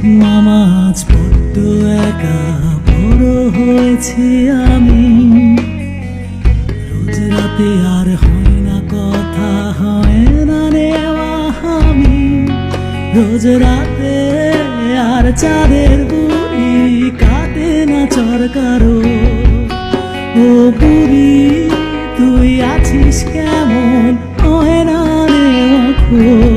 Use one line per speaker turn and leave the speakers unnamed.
মামা আজ বড্ড একা বড় হয়েছি আমি। রোজ রাতে আর হয় না কথা, হয় না নেওয়া আমি। রোজ রাতে আর চাঁদের বুড়ি কাটে না চরকারো। ও বুড়ি তুই আছিস কেমন, হয় না নেওয়া খোঁজ।